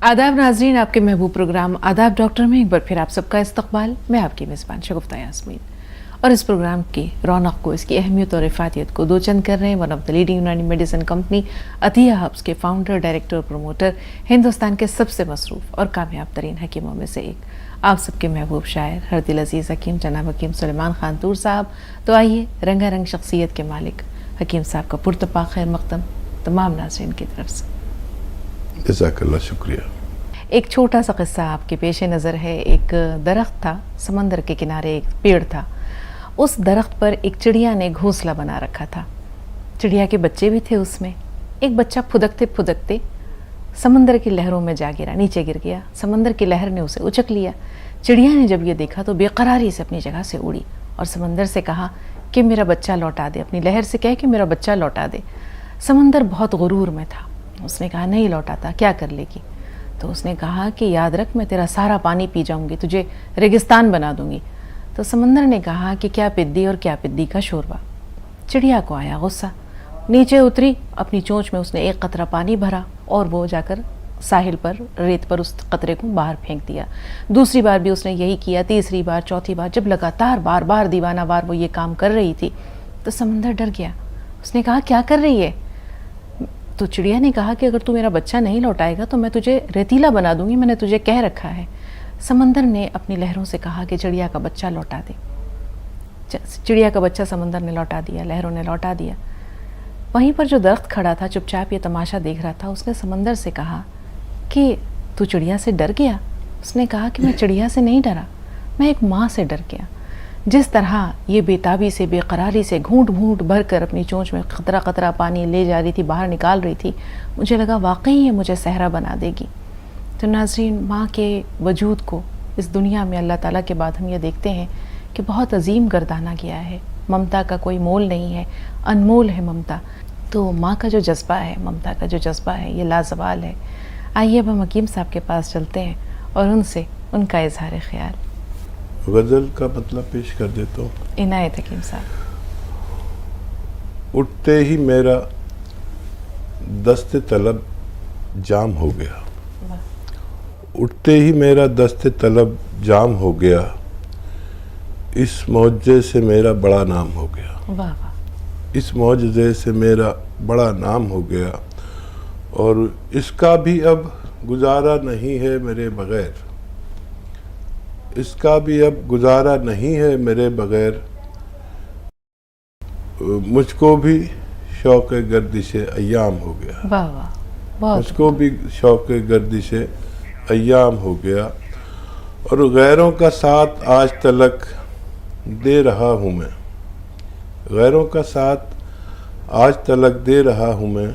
आदाब नाजरीन, आपके महबूब प्रोग्राम आदाब डॉक्टर में एक बार फिर आप सबका इस्तकबाल। मैं आपकी मेज़बान शगुफ्ता यास्मीन और इस प्रोग्राम की रौनक को, इसकी अहमियत और इफादियत को दो चंद कर रहे हैं वन ऑफ द लीडिंग यूनानी मेडिसिन कंपनी अतिया हब्स के फाउंडर, डायरेक्टर और प्रोमोटर, हिंदुस्तान के सबसे मसरूफ़ और कामयाब तरीन हकीमों में से एक, आप सबके महबूब शायर हर दिल अजीज़ हकीम जनाब हकीम सुलेमान खान तूर साहब। तो आइए रंगारंग शख्सियत के मालिक हकीम साहब का पुरतपा खैर मकदम तमाम नाज़रीन की तरफ से। जज़ाकल्लाह, शुक्रिया। एक छोटा सा किस्सा आपके पेश नज़र है। एक दरख्त था, समंदर के किनारे एक पेड़ था। उस दरख्त पर एक चिड़िया ने घोंसला बना रखा था। चिड़िया के बच्चे भी थे उसमें। एक बच्चा फुदकते फुदकते समंदर की लहरों में जा गिरा, नीचे गिर गया। समंदर की लहर ने उसे उचक लिया। चिड़िया ने जब ये देखा तो बेकरारी से अपनी जगह से उड़ी और समंदर से कहा कि मेरा बच्चा लौटा दे, अपनी लहर से कहे कि मेरा बच्चा लौटा दे। समंदर बहुत गुरूर में था। उसने कहा नहीं लौटाता, क्या कर लेगी? तो उसने कहा कि याद रख, मैं तेरा सारा पानी पी जाऊंगी, तुझे रेगिस्तान बना दूंगी। तो समंदर ने कहा कि क्या पिद्दी और क्या पिद्दी का शोरबा। चिड़िया को आया गुस्सा, नीचे उतरी, अपनी चोंच में उसने एक कतरा पानी भरा और वो जाकर साहिल पर, रेत पर उस कतरे को बाहर फेंक दिया। दूसरी बार भी उसने यही किया, तीसरी बार, चौथी बार। जब लगातार बार बार दीवाना बार वो ये काम कर रही थी तो समंदर डर गया। उसने कहा क्या कर रही है? तो चिड़िया ने कहा कि अगर तू मेरा बच्चा नहीं लौटाएगा तो मैं तुझे रेतीला बना दूंगी, मैंने तुझे कह रखा है। समंदर ने अपनी लहरों से कहा कि चिड़िया का बच्चा लौटा दे। चिड़िया का बच्चा समंदर ने लौटा दिया, लहरों ने लौटा दिया। वहीं पर जो दरख्त खड़ा था चुपचाप ये तमाशा देख रहा था, उसने समंदर से कहा कि तू चिड़िया से डर गया? उसने कहा कि मैं चिड़िया से नहीं डरा, मैं एक माँ से डर गया। जिस तरह ये बेताबी से, बेकरारी से घूंट घूंट भर कर अपनी चोंच में कतरा कतरा पानी ले जा रही थी, बाहर निकाल रही थी, मुझे लगा वाकई ये मुझे सहरा बना देगी। तो नाज़रीन, माँ के वजूद को इस दुनिया में अल्लाह ताला के बाद हम ये देखते हैं कि बहुत अजीम गर्दाना गया है। ममता का कोई मोल नहीं है, अनमोल है ममता। तो माँ का जो जज्बा है, ममता का जो जज्बा है, ये लाजवाल है। आइए अब हम हकीम साहब के पास चलते हैं और उनसे उनका इजहार ख्याल। गज़ल का मतलब पेश कर देता हूँ। इनायत हकीम साहब। उठते ही मेरा दस्ते तलब जाम हो गया, उठते ही मेरा दस्ते तलब जाम हो गया, इस मौजे से मेरा बड़ा नाम हो गया। वाह वाह। इस मौजे से मेरा बड़ा नाम हो गया और इसका भी अब गुजारा नहीं है मेरे बगैर, इसका भी अब गुजारा नहीं है मेरे बगैर, मुझको भी शौक़ गर्दिश अय्याम हो गया। वाह वाह, बहुत। मुझको भी शौक़ गर्दिश अय्याम हो गया और गैरों का साथ आज तलक दे रहा हूँ मैं, गैरों का साथ आज तलक दे रहा हूँ मैं,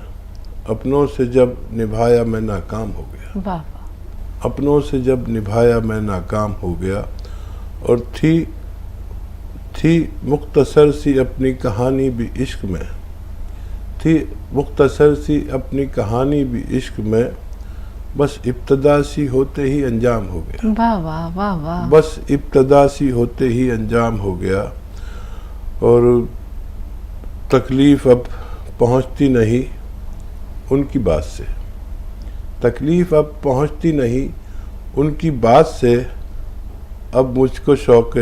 अपनों से जब निभाया मैं नाकाम हो गया। वाह। अपनों से जब निभाया मैं नाकाम हो गया और थी मुख्तसर सी अपनी कहानी भी इश्क में, थी मुख्तसर सी अपनी कहानी भी इश्क में, बस इब्तदा सी होते ही अंजाम हो गया। वाह वाह वाह वाह। बस इब्तदा सी होते ही अंजाम हो गया और तकलीफ़ अब पहुंचती नहीं उनकी बात से, तकलीफ़ अब पहुंचती नहीं उनकी बात से, अब मुझको शौक़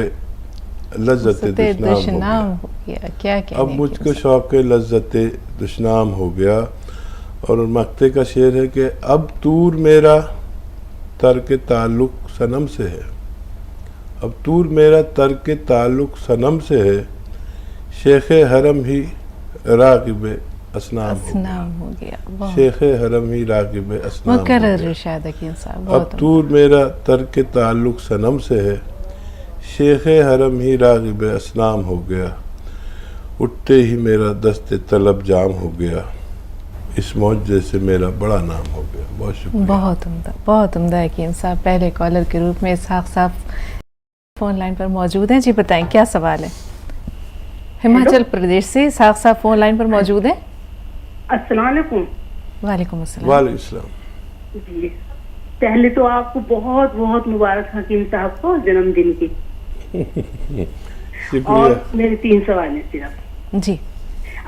लज़्ज़त दुश्नाम हो गया। क्या अब मुझको शौक़ लज़्ज़त दुश्नाम हो गया। और मक्ते का शेर है कि अब तूर मेरा तर्क ताल्लुक़ सनम से है, अब तूर मेरा तर्क ताल्लुक़ सनम से है, शेख हरम ही राग़िब असनाम हो गया। शेख हरम ही राग़िब असनाम हो गया। अब तूर मेरा तर्क ताल्लुक़ सनम से है, शेख हरम ही राग़िब असनाम हो गया, उठते ही मेरा दस्ते तलब जाम हो गया, इस मौजे से मेरा बड़ा नाम हो गया। बहुत शुक्रिया। बहुत उम्दा, बहुत उम्दा हकीम साहब। पहले कॉलर के रूप में इसहाक साहब फ़ोन लाइन पर मौजूद हैं। जी बताएं क्या सवाल है? हिमाचल प्रदेश से इसहाक साहब फ़ोन लाइन पर मौजूद हैं। अस्सलाम वालेकुम। वालेकुम अस्सलाम। वालेकुम अस्सलाम। जी, पहले तो आपको बहुत बहुत मुबारक हकीम साहब को जन्मदिन की। और मेरे 3 सवाल हैं सिर्फ। जी।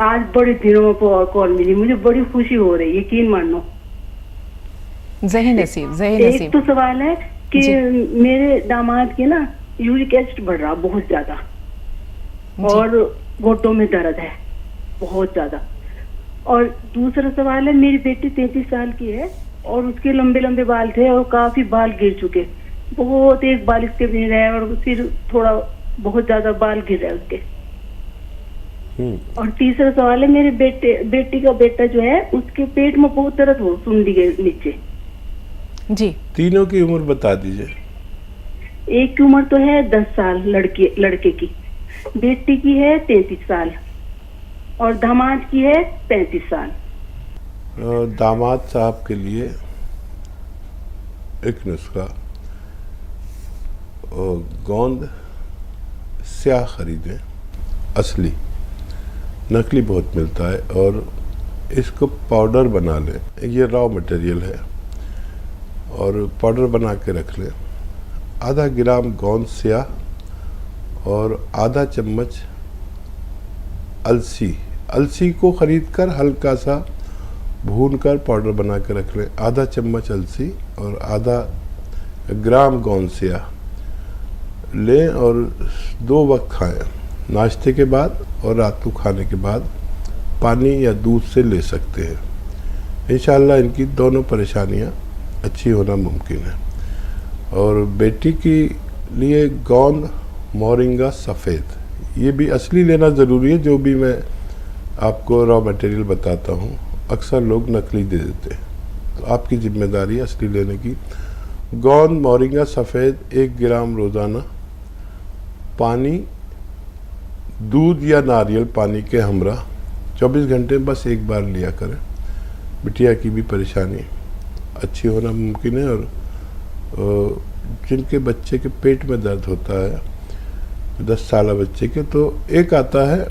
आज बड़े दिनों पर कॉल मिली, मुझे बड़ी खुशी हो रही है, यकीन मानो। जही नसीब, जही एक नसीब। तो सवाल है कि जी। मेरे दामाद के ना यूरिक एसिड बढ़ रहा बहुत ज्यादा, जी। और घुटनों में दर्द है बहुत ज्यादा। और दूसरा सवाल है, मेरी बेटी 33 साल की है और उसके लंबे लंबे बाल थे और काफी बाल गिर चुके, बहुत, एक बाल इसके गिर रहा है और फिर थोड़ा बहुत ज्यादा बाल गिर रहा है उसके। और तीसरा सवाल है, मेरे बेटी का बेटा जो है उसके पेट में बहुत दर्द हो, सुंडी के नीचे। जी। तीनों की उम्र बता दीजिए। एक की उम्र तो है 10 साल लड़के की, बेटी की है 33 साल और दामाद की है 35 साल। दामाद साहब के लिए एक नुस्खा, गोंद स्याह खरीदें, असली, नकली बहुत मिलता है, और इसको पाउडर बना लें। ये रॉ मटेरियल है और पाउडर बना के रख लें। आधा ग्राम गोंद स्याह और आधा चम्मच अलसी को खरीदकर हल्का सा भूनकर पाउडर बना के रख लें। आधा चम्मच अलसी और आधा ग्राम गोंद स्याह लें और 2 वक्त खाएं, नाश्ते के बाद और रात को खाने के बाद। पानी या दूध से ले सकते हैं। इंशाल्लाह इनकी दोनों परेशानियां अच्छी होना मुमकिन है। और बेटी के लिए गोंद मोरिंगा सफ़ेद, ये भी असली लेना ज़रूरी है। जो भी मैं आपको रॉ मटेरियल बताता हूँ, अक्सर लोग नकली दे देते हैं, तो आपकी जिम्मेदारी है असली लेने की। गोंद मोरिंगा सफ़ेद 1 ग्राम रोज़ाना, पानी, दूध या नारियल पानी के हमरा 24 घंटे में बस एक बार लिया करें। बिटिया की भी परेशानी अच्छी होना मुमकिन है। और जिनके बच्चे के पेट में दर्द होता है, 10 साल बच्चे के, तो एक आता है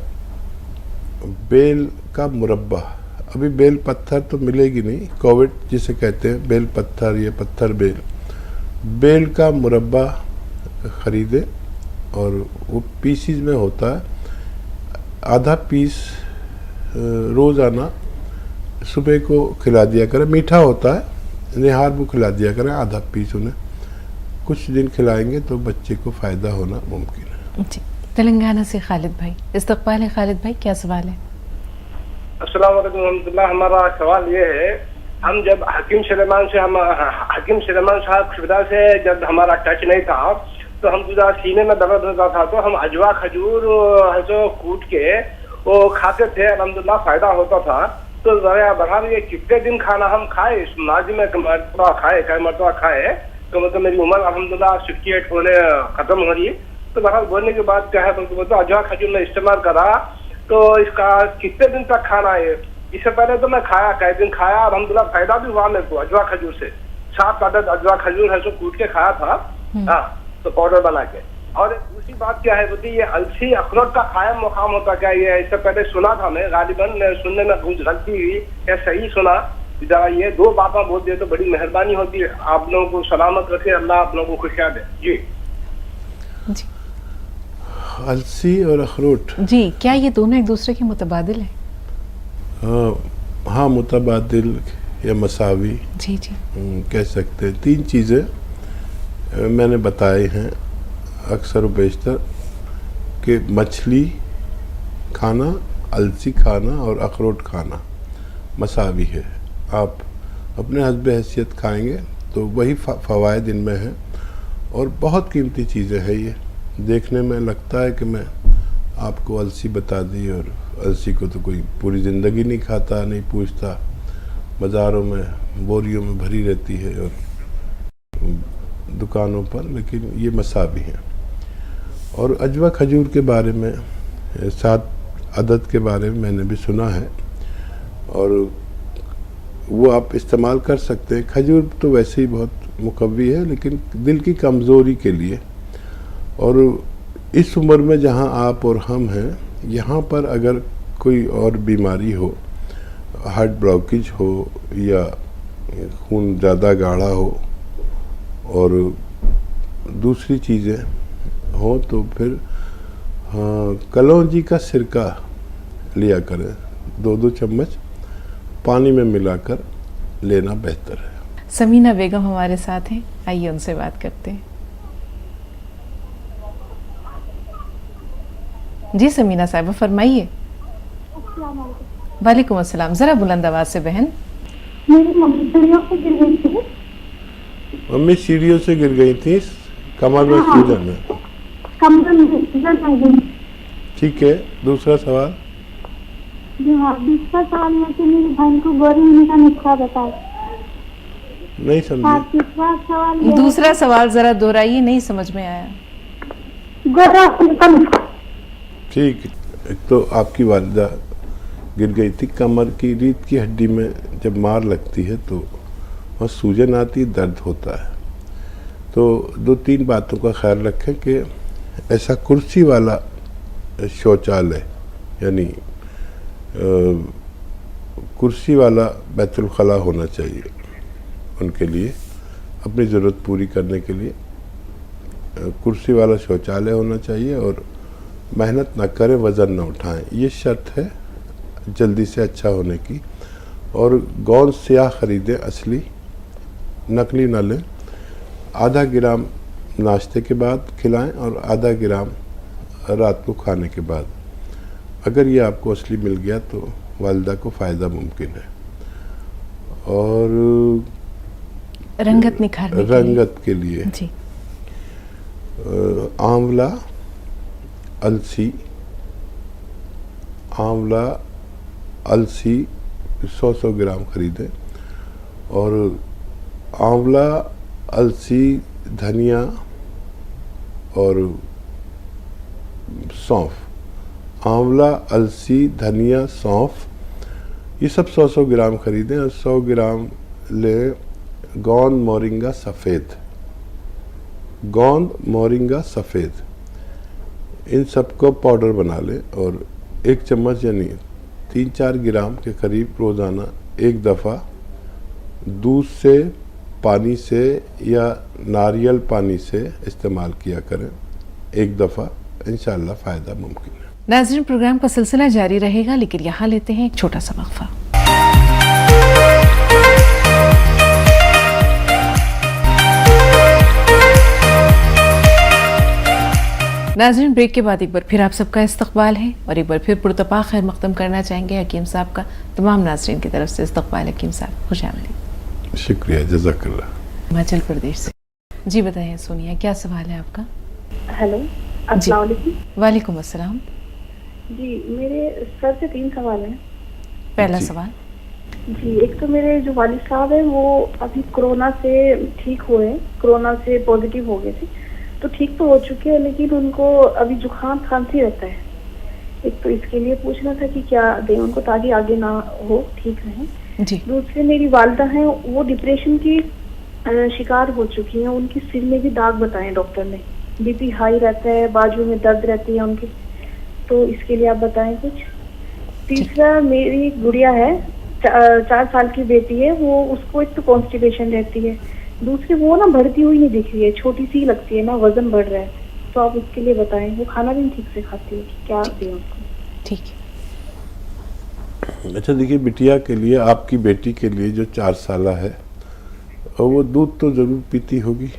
बेल का मुरब्बा। अभी बेल पत्थर तो मिलेगी नहीं, कोविड जिसे कहते हैं बेल पत्थर, ये पत्थर बेल का मुरब्बा ख़रीदे और वो पीसीज में होता है। आधा पीस रोज़ाना सुबह को खिला दिया करें, मीठा होता है, निहार को खिला दिया करें आधा पीस। उन्हें कुछ दिन खिलाएंगे तो बच्चे को फ़ायदा होना मुमकिन है। जी। तेलंगाना से खालिद भाई, इस्तकबाल है खालिद भाई, क्या सवाल है? अस्सलाम वालेकुम रहमतुल्लाह। हमारा सवाल ये है, हम जब हकीम सुलेमान साहब खुदा से जब हमारा टच नहीं था तो हम सीने में दर्द होता था, तो हम अजवा खजूर जो कूट के वो खाते थे, अल्हम्दुलिल्लाह फायदा होता था। तो जरा बहरहाल ये कितने दिन खाना हम खाए, इस माजी में कई मरतबा खाए, तो मतलब मेरी उम्र अल्हम्दुलिल्लाह 68 होने खत्म हो रही है। तो बहरहाल बोलने के बाद क्या है, तो अजवा खजूर में इस्तेमाल करा, तो इसका कितने दिन तक खाना है? इससे पहले तो मैं खाया, कई दिन खाया, अल्हम्दुलिल्लाह फायदा भी हुआ मेरे को अजवा खजूर से। 7 अदद अजवा खजूर है जो कूट के खाया था, हाँ, तो पाउडर बना के। और दूसरी बात क्या है बोलती, ये अलसी अखरोट का कायम मुकाम होता क्या? ये इससे पहले सुना था मैं, गालिबन सुनने में कुछ गलती हुई या सही सुना, जरा ये 2 बातें बोल दिए तो बड़ी मेहरबानी होती है। आप लोगों को सलामत रखे, अल्लाह आप लोगों को खुशियां दे। जी जी। अलसी और अखरोट, जी, क्या ये दोनों एक दूसरे के मुतबादिल है? हाँ, मुतबादिल या मसावी, जी जी। कह सकते हैं। 3 चीज़ें मैंने बताए हैं अक्सर बेशतर, कि मछली खाना, अलसी खाना और अखरोट खाना मसावी है। आप अपने हस्ब हैसियत खाएंगे तो वही फ़वाइद इनमें हैं, और बहुत कीमती चीज़ें हैं ये। देखने में लगता है कि मैं आपको अलसी बता दी, और अलसी को तो कोई पूरी ज़िंदगी नहीं खाता, नहीं पूछता, बाज़ारों में बोरियों में भरी रहती है और दुकानों पर, लेकिन ये मसावी हैं। और अजवा खजूर के बारे में, 7 अदद के बारे में मैंने भी सुना है, और वो आप इस्तेमाल कर सकते हैं। खजूर तो वैसे ही बहुत मुकव्वी है, लेकिन दिल की कमज़ोरी के लिए, और इस उम्र में जहाँ आप और हम हैं, यहाँ पर अगर कोई और बीमारी हो, हार्ट ब्लॉकेज हो या खून ज़्यादा गाढ़ा हो और दूसरी चीज़ें हो, तो फिर कलौंजी का सिरका लिया करें, 2-2 चम्मच पानी में मिलाकर लेना बेहतर है। समीना बेगम हमारे साथ हैं, आइए उनसे बात करते हैं। जी समीना साहिबा फरमाइए। वालेकुम अस्सलाम। ज़रा बुलंद आवाज़ से बहन। मेरी मम्मी सीढ़ियों से गिर गई थी। मम्मी सीढ़ियों से गिर गई थी, कमर में सूजन है। कमर में सूजन हो गई। ठीक है, दूसरा सवाल। जी हाँ, दूसरा सवाल है कि मेरी बहन को गोरी होने का नुस्खा बताओ। नहीं समझे। तीसरा सवाल ये है दूसरा सवाल ज़रा दोहराइए, नहीं समझ में आया। गोरा होने का नुस्खा। ठीक, एक तो आपकी वालिदा गिर गई थी, कमर की रीढ़ की हड्डी में जब मार लगती है तो वहाँ सूजन आती, दर्द होता है। तो 2-3 बातों का ख्याल रखें कि ऐसा कुर्सी वाला शौचालय यानी कुर्सी वाला बैतुल खला होना चाहिए उनके लिए, अपनी ज़रूरत पूरी करने के लिए कुर्सी वाला शौचालय होना चाहिए और मेहनत ना करें, वज़न ना उठाएं, ये शर्त है जल्दी से अच्छा होने की। और गोंद स्याह ख़रीदें, असली, नकली ना लें। आधा ग्राम नाश्ते के बाद खिलाएं और आधा ग्राम रात को खाने के बाद। अगर ये आपको असली मिल गया तो वालिदा को फ़ायदा मुमकिन है। और रंगत निखारने रंगत के लिए जी आंवला, अलसी, आंवला अलसी 100 ग्राम खरीदें और आंवला, अलसी, धनिया और सौंफ। आंवला, अलसी, धनिया, सौंफ, ये सब 100 ग्राम खरीदें और 100 ग्राम लें गोंद मोरिंगा सफ़ेद। गोंद मोरिंगा सफ़ेद, इन सबको पाउडर बना लें और 1 चम्मच यानी 3-4 ग्राम के करीब रोज़ाना एक दफ़ा दूध से, पानी से या नारियल पानी से इस्तेमाल किया करें एक दफ़ा, इंशाअल्लाह फ़ायदा मुमकिन है। नाज़रीन, प्रोग्राम का सिलसिला जारी रहेगा, लेकिन यहाँ लेते हैं एक छोटा सा वक्फा। नाज़रीन, ब्रेक के बाद एक बार फिर आप सबका इस्तकबाल है और एक बार फिर पुरतपा खैर मकदम करना चाहेंगे हकीम साहब का। तमाम नाज़रीन की तरफ से इस्तकबाल हकीम साहब, खुशामदीद। शुक्रिया, जज़ाकल्लाह। हिमाचल प्रदेश से जी बताइए सोनिया, क्या सवाल है आपका? हेलो, अस्सलाम वालेकुम। वालेकुम अस्सलाम। जी, मेरे सर से 3 सवाल हैं। पहला जी। सवाल। जी, एक तो मेरे जो वालिद साहब है वो अभी कोरोना से ठीक हुए हैं, कोरोना से पॉजिटिव हो गए थे, तो ठीक तो हो चुके हैं, लेकिन उनको अभी जुकाम खांसी रहता है। एक तो इसके लिए पूछना था कि क्या दें उनको ताकि आगे ना हो, ठीक रहें। जी दूसरे मेरी वालिदा हैं, वो डिप्रेशन की शिकार हो चुकी हैं, उनकी सिर में भी दाग बताए डॉक्टर ने, बीपी हाई रहता है, बाजू में दर्द रहती है उनकी, तो इसके लिए आप बताएं कुछ। तीसरा मेरी गुड़िया है, 4 साल की बेटी है, वो उसको एक तो कॉन्स्टिपेशन रहती है, दूसरी वो ना बढ़ती हुई नहीं दिख रही है, छोटी सी लगती है ना, वजन बढ़ रहा है, तो आप उसके लिए बताएं। वो खाना भी नहीं ठीक से खाती है, क्या दें उसको। ठीक है। अच्छा देखिए, बिटिया के लिए, आपकी बेटी के लिए जो 4 साल है, और वो दूध तो ज़रूर पीती होगी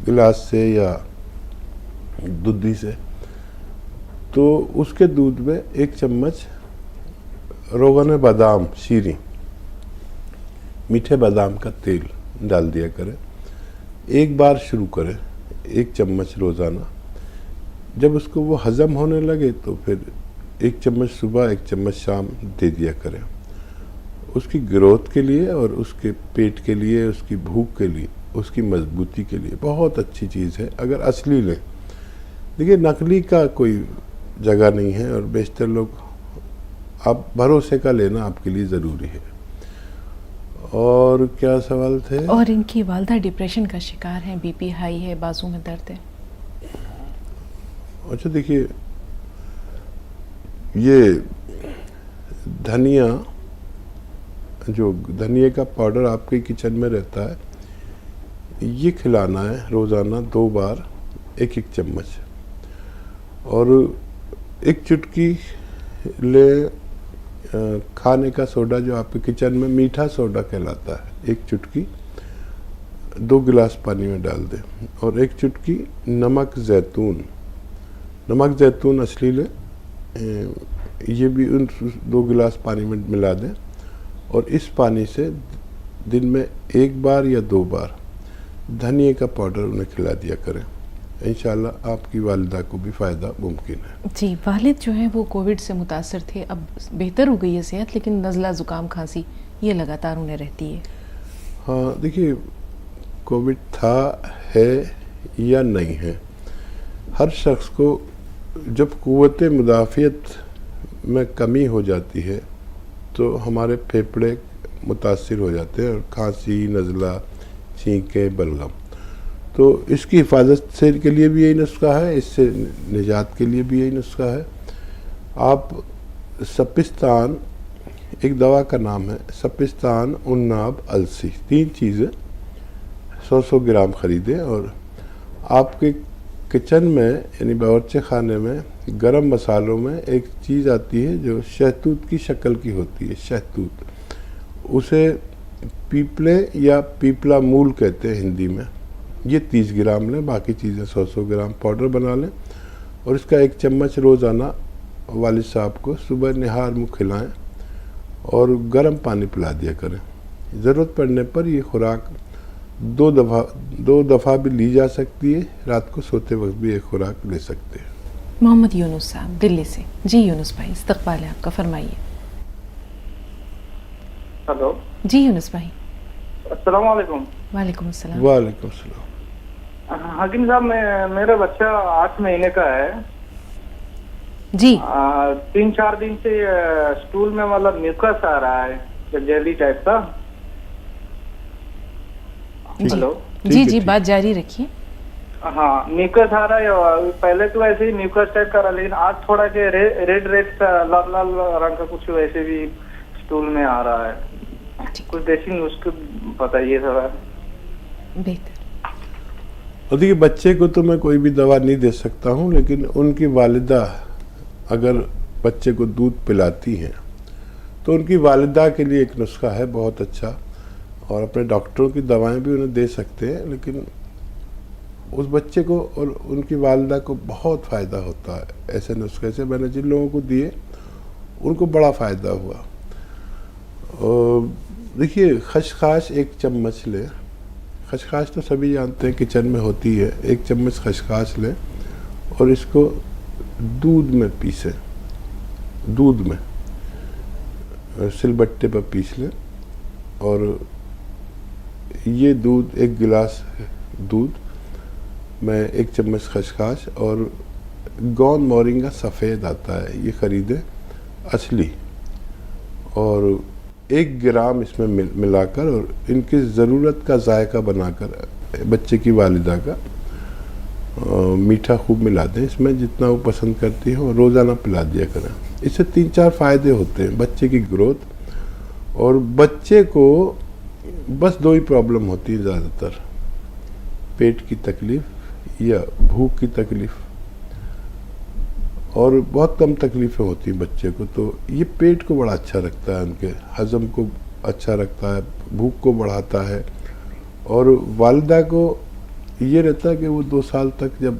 गिलास से या दूधी से, तो उसके दूध में 1 चम्मच रोगन बादाम, शीरी, मीठे बादाम का तेल डाल दिया करें। एक बार शुरू करें 1 चम्मच रोज़ाना। जब उसको वो हज़म होने लगे तो फिर 1 चम्मच सुबह, 1 चम्मच शाम दे दिया करें। उसकी ग्रोथ के लिए और उसके पेट के लिए, उसकी भूख के लिए, उसकी मजबूती के लिए बहुत अच्छी चीज़ है अगर असली लें। देखिए, नकली का कोई जगह नहीं है और बेशतर लोग, आप भरोसे का लेना आपके लिए ज़रूरी है। और क्या सवाल थे? और इनकी वालदा डिप्रेशन का शिकार है, बीपी हाई है, बाजू में दर्द है। अच्छा देखिए, ये धनिया, जो धनिया का पाउडर आपके किचन में रहता है, ये खिलाना है रोज़ाना 2 बार 1-1 चम्मच, और 1 चुटकी ले खाने का सोडा जो आपके किचन में मीठा सोडा कहलाता है, 1 चुटकी 2 गिलास पानी में डाल दें, और 1 चुटकी नमक जैतून, नमक जैतून असली लें, ये भी उन 2 गिलास पानी में मिला दें, और इस पानी से दिन में 1 बार या 2 बार धनिए का पाउडर उन्हें खिला दिया करें। इंशाल्लाह आपकी वालिदा को भी फ़ायदा मुमकिन है। जी, वालिद जो हैं वो कोविड से मुतासर थे, अब बेहतर हो गई है सेहत, लेकिन नज़ला ज़ुकाम खांसी ये लगातार उन्हें रहती है। हाँ, देखिए, कोविड था, है या नहीं है, हर शख्स को जब क़ुव्वत मुदाफ़ियत में कमी हो जाती है तो हमारे फेफड़े मुतासिर हो जाते हैं, और खांसी, नज़ला, छींकें, बलगम। तो इसकी हिफाजत से के लिए भी यही नुस्खा है, इससे निजात के लिए भी यही नुस्खा है। आप सपिस्तान, एक दवा का नाम है सपिस्तान, उन्नाब, अलसी, 3 चीज़ें 100-100 ग्राम ख़रीदें, और आपके किचन में यानी बावर्ची खाने में गरम मसालों में एक चीज़ आती है जो शहतूत की शक्ल की होती है, शहतूत, उसे पीपले या पीपला मूल कहते हैं हिंदी में। ये 30 ग्राम लें, बाकी चीज़ें 100-100 ग्राम पाउडर बना लें, और इसका 1 चम्मच रोज़ाना वालिद साहब को सुबह निहार मुँह खिलाएं और गर्म पानी पिला दिया करें। ज़रूरत पड़ने पर ये खुराक 2 दफ़ा भी ली जा सकती है, रात को सोते वक्त भी एक खुराक ले सकते हैं। मोहम्मद यूनुस साहब दिल्ली से। जी यूनुस भाई, इस्तक़बाल है आपका, फरमाइए। हेलो जी यूनुस भाई। अस्सलाम वालेकुम। वालेकुम अस्सलाम। वालेकुम सलाम। हकीम साहब, मेरा बच्चा 8 महीने का है जी। 3-4 दिन से स्टूल में मतलब म्यूकस आ रहा है, जेली टाइप का। हेलो जी जी, बात जारी रखिए। हाँ, म्यूकस आ रहा है, और पहले तो वैसे ही म्यूकस टाइप का रहा, लेकिन आज थोड़ा के रेड सा लाल लाल रंग का कुछ वैसे भी स्टूल में आ रहा है। कुछ देसी नुस्खे बताइए थोड़ा। बेहतर। और देखिए, बच्चे को तो मैं कोई भी दवा नहीं दे सकता हूँ, लेकिन उनकी वालिदा अगर बच्चे को दूध पिलाती हैं तो उनकी वालिदा के लिए एक नुस्खा है बहुत अच्छा, और अपने डॉक्टरों की दवाएं भी उन्हें दे सकते हैं, लेकिन उस बच्चे को और उनकी वालिदा को बहुत फ़ायदा होता है ऐसे नुस्खे से। मैंने जिन लोगों को दिए उनको बड़ा फ़ायदा हुआ। और देखिए, खसखस 1 चम्मच लें, खसखस तो सभी जानते हैं किचन में होती है, 1 चम्मच खसखस लें और इसको दूध में पीसें, दूध में सिलबट्टे पर पीस लें, और ये दूध 1 गिलास दूध में 1 चम्मच खसखस और गोंद मोरिंगा सफ़ेद आता है, ये ख़रीदें असली, और 1 ग्राम इसमें मिलाकर और इनकी ज़रूरत का जायका बनाकर बच्चे की वालिदा का मीठा खूब मिला दें इसमें, जितना वो पसंद करती है, और रोज़ाना पिला दिया करें। इससे 3-4 फ़ायदे होते हैं, बच्चे की ग्रोथ, और बच्चे को बस 2 ही प्रॉब्लम होती है ज़्यादातर, पेट की तकलीफ़ या भूख की तकलीफ़, और बहुत कम तकलीफ़ें होती हैं बच्चे को। तो ये पेट को बड़ा अच्छा रखता है, उनके हज़म को अच्छा रखता है, भूख को बढ़ाता है, और वालिदा को ये रहता है कि वो 2 साल तक जब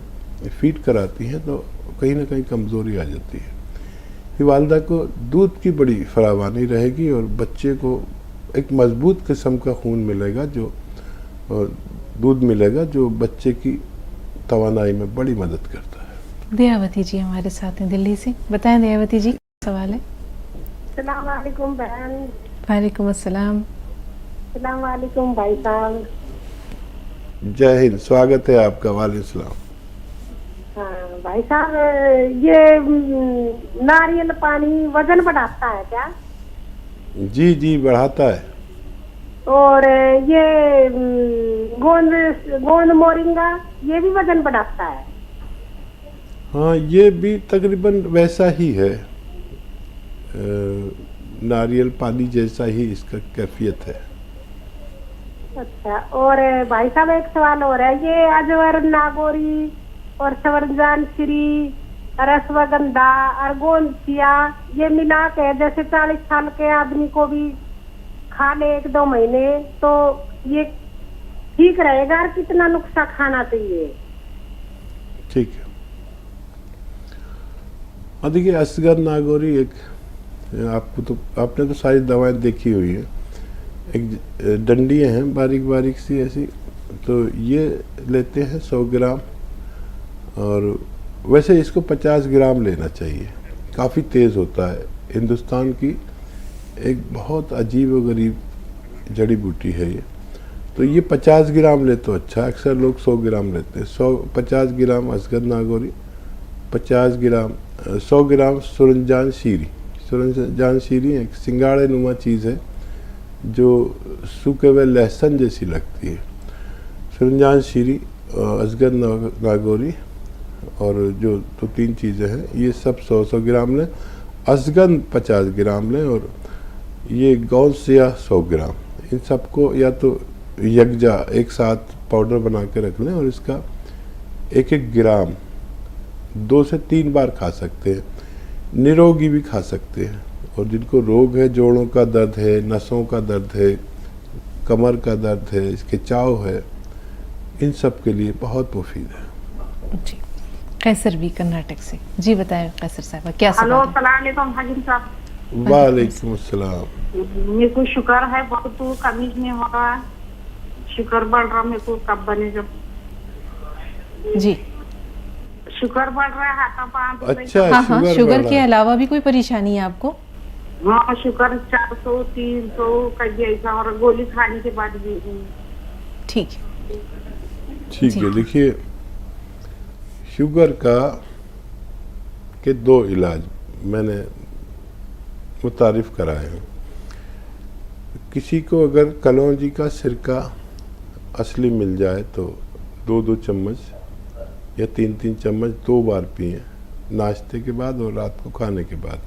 फीड कराती हैं तो कहीं ना कहीं कमज़ोरी आ जाती है। कि वालिदा को दूध की बड़ी फरावानी रहेगी और बच्चे को एक मजबूत किस्म का खून मिलेगा, जो दूध मिलेगा जो बच्चे की तवानाई में बड़ी मदद करता है। दयावती जी हमारे साथ हैं दिल्ली से। बताएं दयावती जी, सवाल है। सलाम वालेकुम बहन। वालेकुम अस्सलाम। सलाम वालेकुम भाई साहब। जय हिंद, स्वागत है आपका। वालेकुम सलाम। हाँ भाई साहब, ये नारियल पानी वजन बढ़ाता है क्या? जी जी, बढ़ाता है। और ये गोंद मोरिंगा ये भी वजन बढ़ाता है? हाँ, ये भी तकरीबन वैसा ही है, नारियल पानी जैसा ही इसका कैफियत है। अच्छा, और भाई साहब एक सवाल और है, ये अजवर, नागौरी और सवरजान श्री रसवगंधा, अर्गोनसिया, ये मिला के जैसे 40 साल के आदमी को भी खा ले 1-2 महीने तो ये ठीक रहेगा। और कितना नुस्खा खाना चाहिए? ठीक है। और देखिए असगर नागौरी एक आपने तो सारी दवाएं देखी हुई है। एक डंडियाँ हैं बारीक बारीक सी ऐसी, तो ये लेते हैं 100 ग्राम, और वैसे इसको 50 ग्राम लेना चाहिए। काफ़ी तेज़ होता है। हिंदुस्तान की एक बहुत अजीब व गरीब जड़ी बूटी है ये। तो ये 50 ग्राम ले तो अच्छा, अक्सर लोग 100 ग्राम लेते हैं। 50 ग्राम असगर नागौरी, 100 ग्राम सुरंजान शीरी। सुरंजान शीरी एक सिंगाड़े नुमा चीज़ है जो सूखे हुए लहसुन जैसी लगती है। सुरंजान शीरी, असगर नागौरी और जो 2-3 चीज़ें हैं ये सब 100 ग्राम लें। असगन 50 ग्राम लें और ये गौसिया 100 ग्राम। इन सबको या तो यकजा एक साथ पाउडर बना के रख लें और इसका 1-1 ग्राम 2 से 3 बार खा सकते हैं। निरोगी भी खा सकते हैं। और जिनको रोग है, जोड़ों का दर्द है, नसों का दर्द है, कमर का दर्द है, खिंचाव है, इन सब के लिए बहुत मुफीद है। जी, कैसर भी कर्नाटक से। जी बताएं कैसर साहब क्या हेलो, सवाल है? अस्सलाम वालेकुम हाकिम साहब। वालेकुम अस्सलाम। मेरे को शुगर है बहुत, तो कमीज नहीं हो रहा है, शुगर बढ़ रहा, मेरे को कब बने जब जी शुगर बढ़ रहा है, हाथापाई दुख रही अच्छा, है। हाँ, शुगर शुगर बढ़ा के है। अलावा भी कोई परेशानी है आपको? हाँ, शुगर 400-300 कभी ऐसा, और गोली खाने के बाद भी ठीक है। ठीक जी। है। देखिए शुगर के 2 इलाज मैंने मुतारिफ कराए हैं। किसी को अगर कलौंजी का सिरका असली मिल जाए तो 2-2 चम्मच या 3-3 चम्मच 2 बार पिएं, नाश्ते के बाद और रात को खाने के बाद,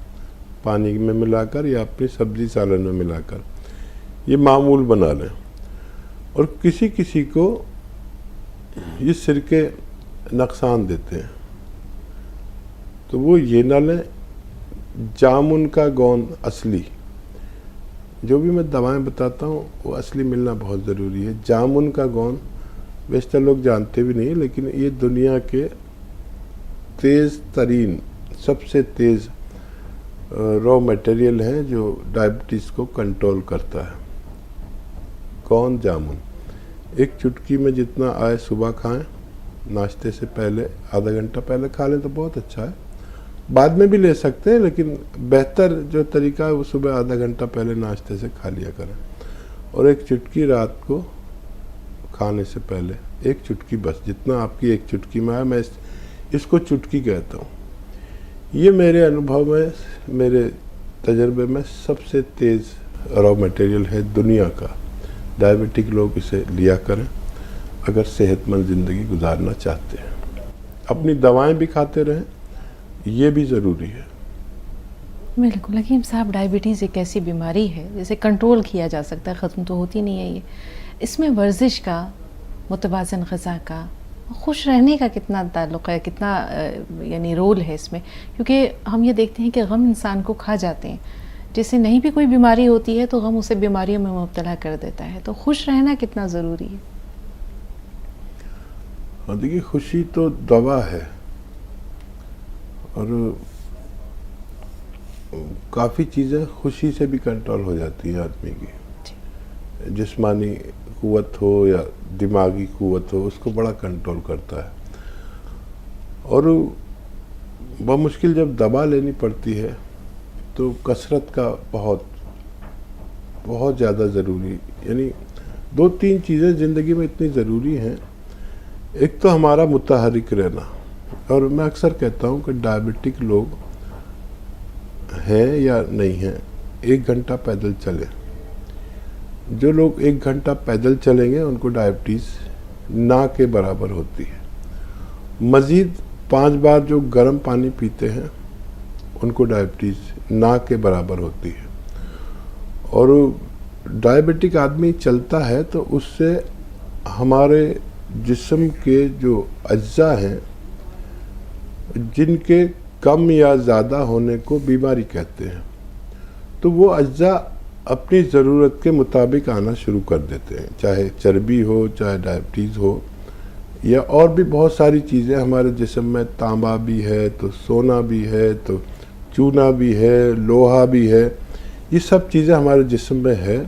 पानी में मिलाकर या अपनी सब्जी सालन में मिलाकर ये मामूल बना लें। और किसी किसी को ये सिरके नुकसान देते हैं तो वो ये ना लें। जामुन का गोंद असली, जो भी मैं दवाएं बताता हूँ वो असली मिलना बहुत ज़रूरी है। जामुन का गोंद वैसे लोग जानते भी नहीं, लेकिन ये दुनिया के तेज़ तरीन, सबसे तेज़ रॉ मटेरियल है जो डायबिटीज़ को कंट्रोल करता है। गोंद जामुन एक चुटकी में जितना आए सुबह खाएं, नाश्ते से पहले आधा घंटा पहले खा लें तो बहुत अच्छा है। बाद में भी ले सकते हैं, लेकिन बेहतर जो तरीका है वो सुबह आधा घंटा पहले नाश्ते से खा लिया करें। और एक चुटकी रात को खाने से पहले, एक चुटकी बस, जितना आपकी एक चुटकी में आए। मैं इसको चुटकी कहता हूँ। ये मेरे अनुभव में, मेरे तजर्बे में सबसे तेज़ रॉ मटेरियल है दुनिया का। डायबिटिक लोग इसे लिया करें अगर सेहतमंद ज़िंदगी गुजारना चाहते हैं। अपनी दवाएं भी खाते रहें, ये भी ज़रूरी है। बिल्कुल हकीम साहब, डायबिटीज़ एक ऐसी बीमारी है जिसे कंट्रोल किया जा सकता है, ख़त्म तो होती नहीं है ये। इसमें वर्जिश का, मुतवाज़न ग़िज़ा का, खुश रहने का कितना ताल्लुक़ है, कितना यानी रोल है इसमें? क्योंकि हम ये देखते हैं कि गम इंसान को खा जाते हैं। जिसे नहीं भी कोई बीमारी होती है तो गम उसे बीमारियों में मुब्तला कर देता है। तो खुश रहना कितना ज़रूरी है? हाँ देखिए, खुशी तो दवा है और काफ़ी चीज़ें खुशी से भी कंट्रोल हो जाती हैं आदमी की। जिस्मानी कुव्वत हो या दिमागी कुव्वत हो, उसको बड़ा कंट्रोल करता है। और बमुश्किल जब दवा लेनी पड़ती है तो कसरत का बहुत ज़्यादा ज़रूरी, यानी 2-3 चीज़ें ज़िंदगी में इतनी ज़रूरी हैं। एक तो हमारा मुतहरिक रहना, और मैं अक्सर कहता हूँ कि डायबिटिक लोग हैं या नहीं हैं, 1 घंटा पैदल चलें। जो लोग 1 घंटा पैदल चलेंगे उनको डायबिटीज़ ना के बराबर होती है। मज़ीद 5 बार जो गर्म पानी पीते हैं उनको डायबिटीज़ ना के बराबर होती है। और डायबिटिक आदमी चलता है तो उससे हमारे जिस्म के जो अज्जा हैं जिनके कम या ज़्यादा होने को बीमारी कहते हैं। तो वो अज्जा अपनी ज़रूरत के मुताबिक आना शुरू कर देते हैं, चाहे चर्बी हो, चाहे डायबिटीज़ हो, या और भी बहुत सारी चीज़ें हमारे जिस्म में। तांबा भी है, तो सोना भी है, तो चूना भी है, लोहा भी है। ये सब चीज़ें हमारे जिस्म में है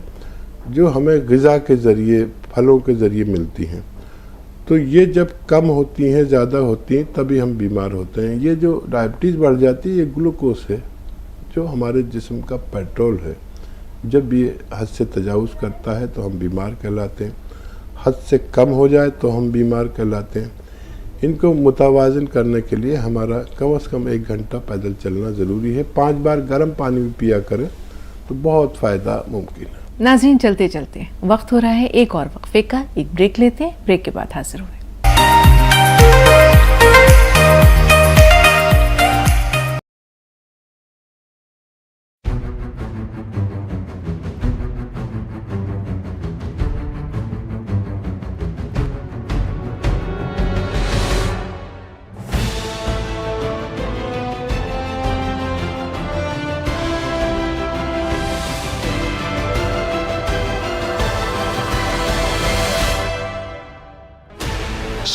जो हमें ग़िज़ा के ज़रिए, फलों के ज़रिए मिलती हैं। तो ये जब कम होती हैं, ज़्यादा होती हैं, तभी हम बीमार होते हैं। ये जो डायबिटीज़ बढ़ जाती है, ये ग्लूकोज है जो हमारे जिस्म का पेट्रोल है। जब ये हद से तजावुज़ करता है तो हम बीमार कहलाते हैं, हद से कम हो जाए तो हम बीमार कहलाते हैं। इनको मुतवाज़न करने के लिए हमारा कम से कम 1 घंटा पैदल चलना ज़रूरी है। 5 बार गर्म पानी भी पिया करें तो बहुत फ़ायदा मुमकिन है। नाज़रीन, चलते चलते वक्त हो रहा है एक और वक्फे का। एक ब्रेक लेते हैं, ब्रेक के बाद हाजिर हुए।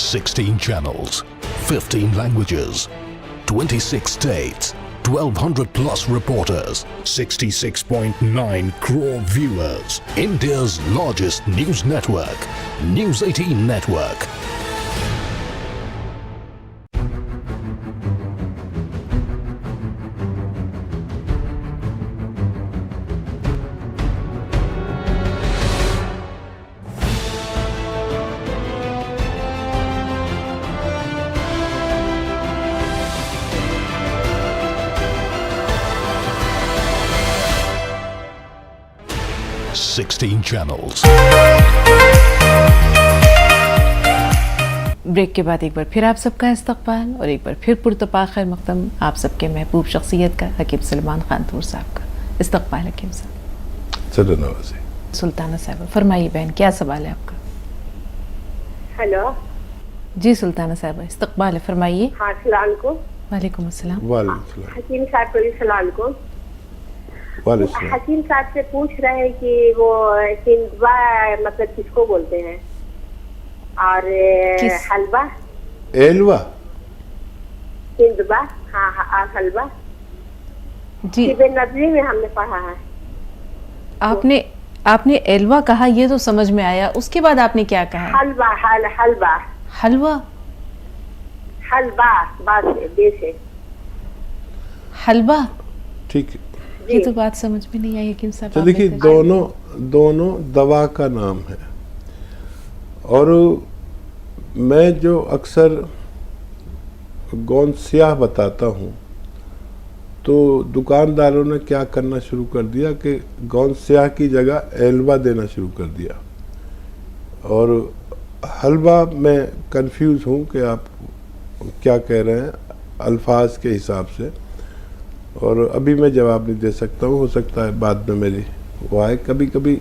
Sixteen channels, 15 languages, 26 states, 1,200 plus reporters, 66.9 crore viewers. India's largest news network, News 18 Network. Sixteen channels. Break के बाद एक बार फिर आप सबका इस्तकबाल और एक बार फिर पुरतपा खैर मक़दम आप सबके महबूब शख्सियत का हकीम सलमान खान तूर साहब का। इस्तकबाल हकीम साहब। सदनवाज़ी। सुल्ताना साहब, फरमाइए बहन, क्या सवाल है आपका? हेलो जी सुल्ताना साहब, इस्तकबाल है, फरमाइए। हाँ, सलाम को। वालेकुम अस्सलाम। वालेकुम सलाम। हकीम साहब को भी सलाम को। वालेकुम सलाम। हकीम साहब से पूछ रहे हैं कि वो सिंधवा मतलब किसको बोलते हैं, और हलवा एलवा सिंधवा। हाँ हाँ, और हलवा जी नजरी में हमने पढ़ा है। आपने एलवा कहा, ये तो समझ में आया, उसके बाद आपने क्या कहा? हलवा हलवा हलवा हलवा बेस है हलवा। ठीक है। ये तो बात समझ में नहीं आई हकीम साहब। तो देखिए, दोनों दवा का नाम है। और मैं जो अक्सर गोंद स्याह बताता हूँ, तो दुकानदारों ने क्या करना शुरू कर दिया कि गोंद स्याह की जगह एलवा देना शुरू कर दिया। और हलवा में कंफ्यूज हूँ कि आप क्या कह रहे हैं अल्फाज के हिसाब से, और अभी मैं जवाब नहीं दे सकता हूँ। हो सकता है बाद में मेरी वो आए। कभी कभी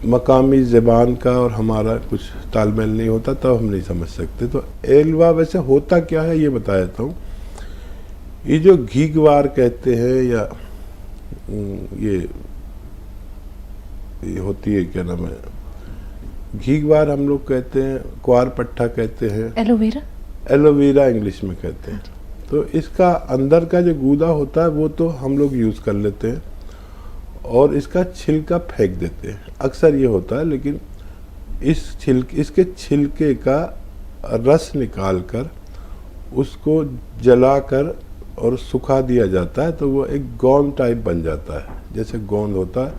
मकामी ज़बान का और हमारा कुछ तालमेल नहीं होता, तब हम नहीं समझ सकते। तो एलवा वैसे होता क्या है ये बता देता हूँ। ये जो घीगवार कहते हैं, या ये होती है, क्या नाम है, घीगवार हम लोग कहते हैं, क्वार पट्टा कहते हैं, एलोवेरा। एलोवेरा इंग्लिश में कहते हैं। तो इसका अंदर का जो गूदा होता है वो तो हम लोग यूज़ कर लेते हैं और इसका छिलका फेंक देते हैं, अक्सर ये होता है। लेकिन इसके छिलके का रस निकाल कर उसको जलाकर और सुखा दिया जाता है, तो वो एक गोंद टाइप बन जाता है, जैसे गोंद होता है।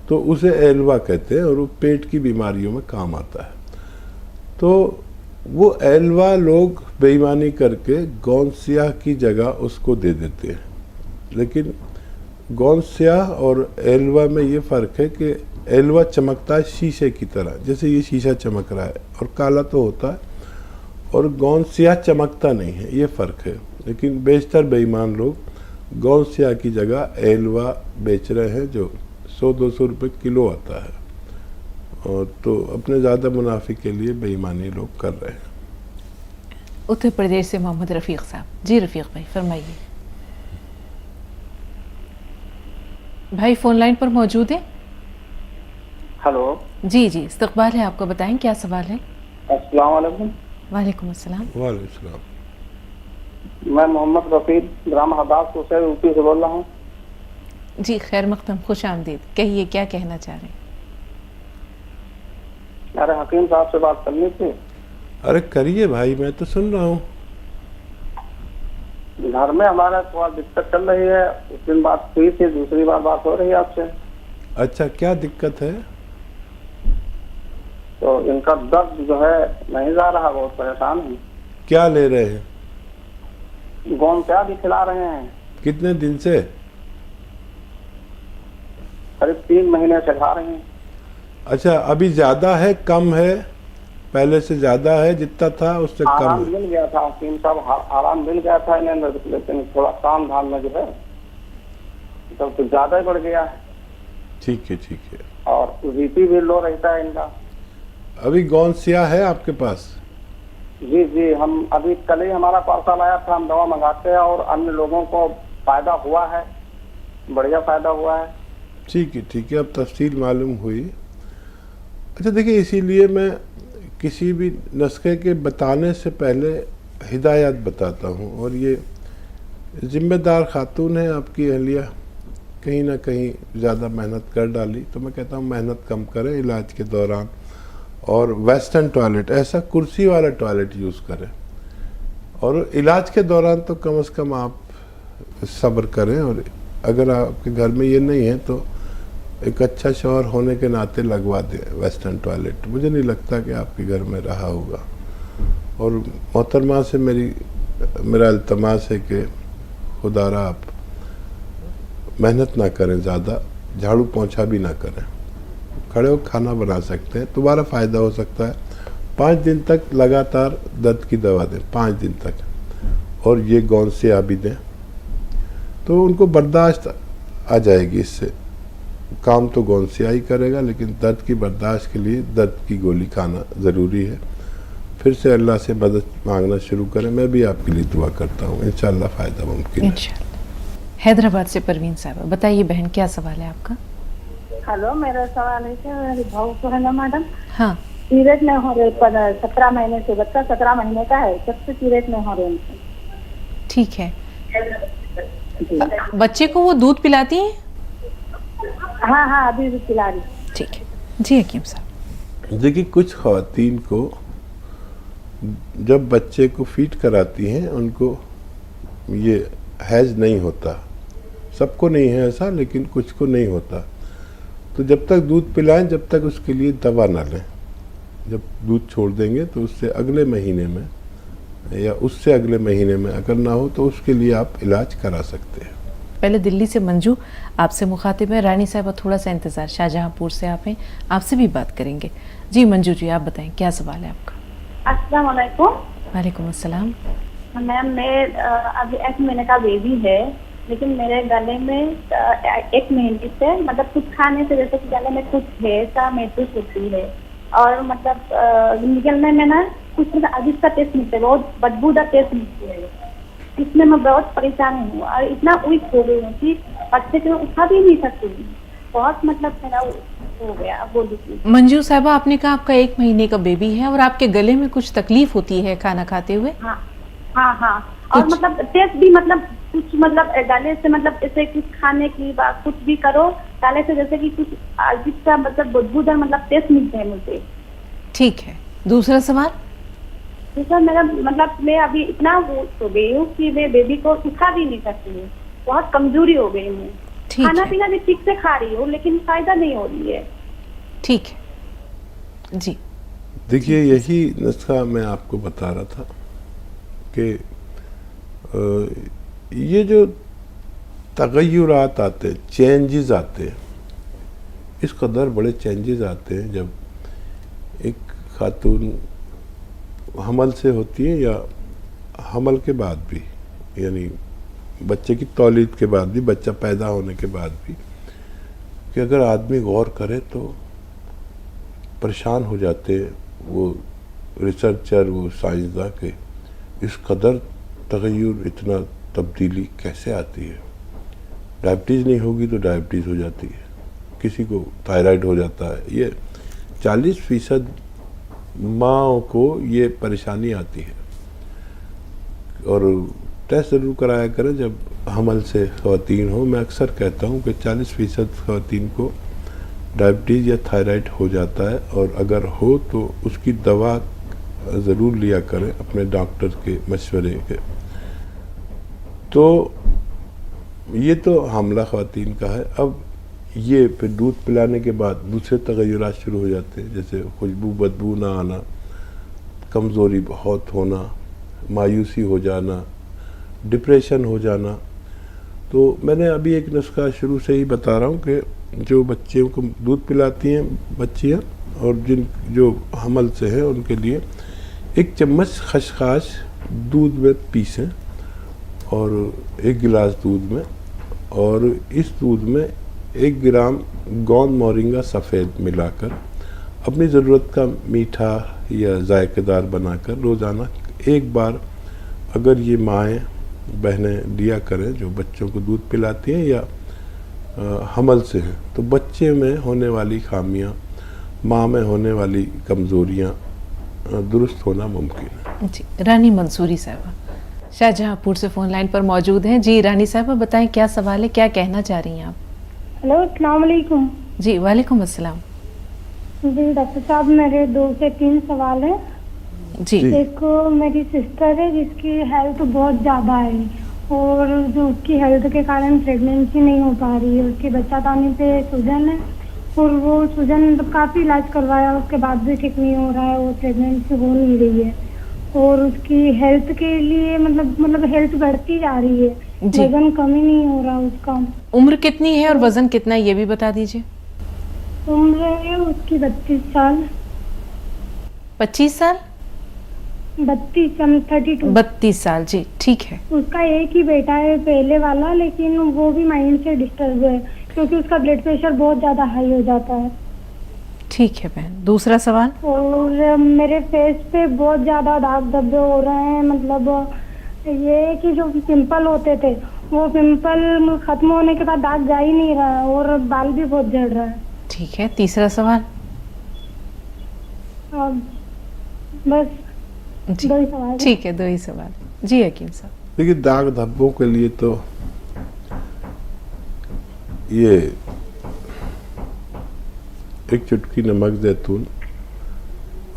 तो उसे एलवा कहते हैं और वो पेट की बीमारियों में काम आता है। तो वो एलवा लोग बेईमानी करके गोंद स्याह की जगह उसको दे देते हैं। लेकिन गोंद स्याह और एलवा में ये फ़र्क है कि एलवा चमकता है शीशे की तरह, जैसे ये शीशा चमक रहा है और काला तो होता है, और गोंद स्याह चमकता नहीं है, ये फ़र्क है। लेकिन बेशतर बेईमान लोग गोंद स्याह की जगह एलवा बेच रहे हैं, जो 100-200 रुपये किलो आता है, और तो अपने ज़्यादा मुनाफे के लिए बेईमानी लोग कर रहे हैं। उत्तर प्रदेश से मोहम्मद रफ़ीक साहब। जी रफ़ीक भाई फरमाइए। भाई फ़ोन लाइन पर मौजूद है? हेलो, जी जी, इस्तक़बाल है आपका, बताएं क्या सवाल है? अस्सलाम वालेकुम। वालेकुम अस्सलाम। वालेकुम सलाम। मैं मोहम्मद रफीक ग्राम हरदासपुर से यूपी से बोल रहा हूँ। जी खैर मक़दम, खुश आमदीद, कहिए क्या कहना चाह रहे हैं? अरे हकीम साहब से बात करनी थी। अरे करिए भाई, मैं तो सुन रहा हूँ। घर में हमारा थोड़ा दिक्कत चल रही है, उस दिन बात हुई थी, दूसरी बार बात हो रही है आपसे। अच्छा, क्या दिक्कत है? तो इनका दर्द जो है नहीं जा रहा, बहुत परेशान है। क्या ले रहे हैं? गोंचा भी खिला रहे हैं। कितने दिन से? करीब 3 महीने से खा रहे हैं। अच्छा, अभी ज्यादा है कम है? पहले से ज्यादा है, जितना था उससे कम आराम है? मिल गया था हकीम साहब, आराम मिल गया था इन्हें, लेकिन थोड़ा काम धाम में जो है तो कुछ ज्यादा ही बढ़ गया है। ठीक है ठीक है। और बीपी भी लो रहता है इनका। अभी गौनसिया है आपके पास? जी जी, हम अभी कल ही हमारा पार्सल आया था, हम दवा मंगाते हैं और अन्य लोगों को फायदा हुआ है, बढ़िया फायदा हुआ है। ठीक है, अब तफसील मालूम हुई। अच्छा देखिए, इसीलिए मैं किसी भी नुस्खे के बताने से पहले हिदायत बताता हूँ, और ये जिम्मेदार खातून है आपकी अहलिया, कहीं ना कहीं ज़्यादा मेहनत कर डाली, तो मैं कहता हूँ मेहनत कम करें इलाज के दौरान, और वेस्टर्न टॉयलेट, ऐसा कुर्सी वाला टॉयलेट यूज़ करें, और इलाज के दौरान तो कम से कम आप सब्र करें। और अगर आपके घर में ये नहीं है तो एक अच्छा शौहर होने के नाते लगवा दें वेस्टर्न टॉयलेट। मुझे नहीं लगता कि आपके घर में रहा होगा। और मोहतरमा से मेरा इल्तमास है कि खुदारा आप मेहनत ना करें, ज़्यादा झाड़ू पोंछा भी ना करें, खड़े हो खाना बना सकते हैं, दोबारा फ़ायदा हो सकता है। 5 दिन तक लगातार दर्द की दवा दें, 5 दिन तक, और ये गौनसिया भी दें, तो उनको बर्दाश्त आ जाएगी। इससे काम तो गौनसिया ही करेगा, लेकिन दर्द की बर्दाश्त के लिए दर्द की गोली खाना ज़रूरी है। फिर से अल्लाह से मदद मांगना शुरू करें। मैं भी आपके लिए दुआ करता हूँ, इंशाअल्लाह फ़ायदा मुमकिन है। इंशाअल्लाह। हैदराबाद से परवीन साहब, बताइए बहन क्या सवाल है आपका? हेलो, मेरा सवाल है कि मेरी भाव को है ना मैडम, हाँ, पीरियड नहीं हो रहे पर 17 महीने से, बच्चा 17 महीने का है, जब से पीरियड नहीं हो रहे उनसे। ठीक है। बच्चे को वो दूध पिलाती हैं? हाँ हाँ, अभी भी पिला रही। ठीक है जी हकीम साहब। देखिए, कुछ ख़वातीन को जब बच्चे को फीड कराती हैं उनको ये हैज़ नहीं होता, सबको नहीं है ऐसा, लेकिन कुछ को नहीं होता। तो जब तक दूध पिलाएं, जब तक उसके लिए दवा ना लें। जब दूध छोड़ देंगे तो उससे अगले महीने में या उससे अगले महीने में अगर ना हो तो उसके लिए आप इलाज करा सकते हैं। पहले दिल्ली से मंजू आपसे मुखातिब है। रानी साहब थोड़ा सा इंतज़ार, शाहजहांपुर से आप हैं, आपसे भी बात करेंगे। जी मंजू जी, आप बताएं क्या सवाल है आपका? अस्सलाम वालेकुम। वालेकुम अस्सलाम। मैम, मैं अभी 1 महीने का बेबी है, लेकिन मेरे गले में 1 महीने से मतलब कुछ खाने से जैसे कि गले में कुछ है सा महसूस होती है, और मतलब निकलने में ना कुछ अजीब सा टेस्ट मिलता है, बहुत बदबूदार टेस्ट मिलती है। इसमें मैं बहुत परेशान हूँ और इतना वीक हो गई हूँ कि बच्चे को उठा भी नहीं सकती, बहुत मतलब मेरा हो गया। अब बोलिए मंजू साहबा, आपने कहा आपका 1 महीने का बेबी है और आपके गले में कुछ तकलीफ होती है खाना खाते हुए? हाँ हाँ हाँ, और मतलब टेस्ट भी मतलब कुछ मतलब गले से मतलब ऐसे कुछ खाने की बात कुछ भी करो गले से जैसे कि कुछ अजीब सा मतलब बदबूदार मतलब टेस्ट मिलते हैं मुझे। ठीक है, दूसरा सवाल? दूसरा मेरा मतलब मैं अभी इतना हो गई हूँ कि मैं बेबी को उठा भी नहीं सकती हूँ, बहुत कमजोरी हो गई हूँ। खाना पीना भी ठीक से खा रही हूँ लेकिन फायदा नहीं हो रही है। ठीक है जी। देखिए, यही नुस्खा मैं आपको बता रहा था कि ये जो तगय्युरात आते, चेंजेस आते, इस कदर बड़े चेंजेस आते हैं जब एक खातून हमल से होती है या हमल के बाद भी, यानी बच्चे की तौलीद के बाद भी, बच्चा पैदा होने के बाद भी, कि अगर आदमी गौर करे तो परेशान हो जाते वो रिसर्चर, वो साइंसदान के इस कदर तगय्युर, इतना तब्दीली कैसे आती है। डायबिटीज़ नहीं होगी तो डायबिटीज़ हो जाती है, किसी को थायराइड हो जाता है। ये 40% माँओं को ये परेशानी आती है। और टेस्ट ज़रूर कराया करें जब हमल से ख़वातीन हो। मैं अक्सर कहता हूँ कि 40% ख़वातीन को डायबिटीज़ या थायराइड हो जाता है, और अगर हो तो उसकी दवा ज़रूर लिया करें अपने डॉक्टर के मशवरे के। तो ये तो हमला ख़वातीन का है। अब ये फिर दूध पिलाने के बाद दूसरे तगय्युरात शुरू हो जाते हैं, जैसे खुशबू बदबू ना आना, कमज़ोरी बहुत होना, मायूसी हो जाना, डिप्रेशन हो जाना। तो मैंने अभी एक नुस्खा शुरू से ही बता रहा हूँ कि जो बच्चों को दूध पिलाती हैं बच्चियाँ और जो हमल से हैं उनके लिए 1 चम्मच खसखस दूध में पीसें, और 1 गिलास दूध में, और इस दूध में 1 ग्राम गोंद मोरिंगा सफ़ेद मिलाकर अपनी ज़रूरत का मीठा या जायकेदार बनाकर रोज़ाना 1 बार अगर ये माएँ बहनें लिया करें जो बच्चों को दूध पिलाती हैं या हमल से हैं, तो बच्चे में होने वाली खामियां, माँ में होने वाली कमज़ोरियां दुरुस्त होना मुमकिन है। जी, रानी मंसूरी साहबा शाहजहाँपुर से फ़ोन लाइन पर मौजूद हैं। जी रानी साहबा, बताएं क्या सवाल है, क्या कहना चाह रही हैं आप? हेलो, अस्सलाम वालेकुम। जी वालेकुम अस्सलाम। जी डॉक्टर साहब, मेरे 2 से 3 सवाल हैं। जी, एक मेरी सिस्टर है जिसकी हेल्थ बहुत ज़्यादा है, और जो उसकी हेल्थ के कारण प्रेगनेंसी नहीं हो पा रही है। उसकी बच्चादानी पे सूजन है, और वो सूजन मतलब काफ़ी इलाज करवाया, उसके बाद भी ठीक नहीं हो रहा है, वो प्रेगनेंसी हो नहीं रही है। और उसकी हेल्थ के लिए मतलब हेल्थ बढ़ती जा रही है, जी। वजन कम ही नहीं हो रहा उसका। उम्र कितनी है और वज़न कितना है ये भी बता दीजिए। उम्र है उसकी 32 साल। 25 साल? 32 32 साल, जी ठीक है। उसका एक ही बेटा है पहले वाला, लेकिन वो भी माइंड से डिस्टर्ब है क्योंकि उसका ब्लड प्रेशर बहुत ज़्यादा हाई हो जाता है। ठीक है बहन, दूसरा सवाल। और मेरे फेस पे बहुत ज़्यादा दाग धब्बे हो रहे हैं, मतलब ये कि जो पिंपल होते थे वो पिंपल खत्म होने के बाद दाग जा ही नहीं रहा है, और बाल भी बहुत झड़ रहा है। ठीक है, तीसरा सवाल। अब बस जी 2 ही सवाल है। ठीक है, 2 ही सवाल। जी हकीम साहब। देखिए, दाग धब्बों के लिए तो ये 1 चुटकी नमक जैतून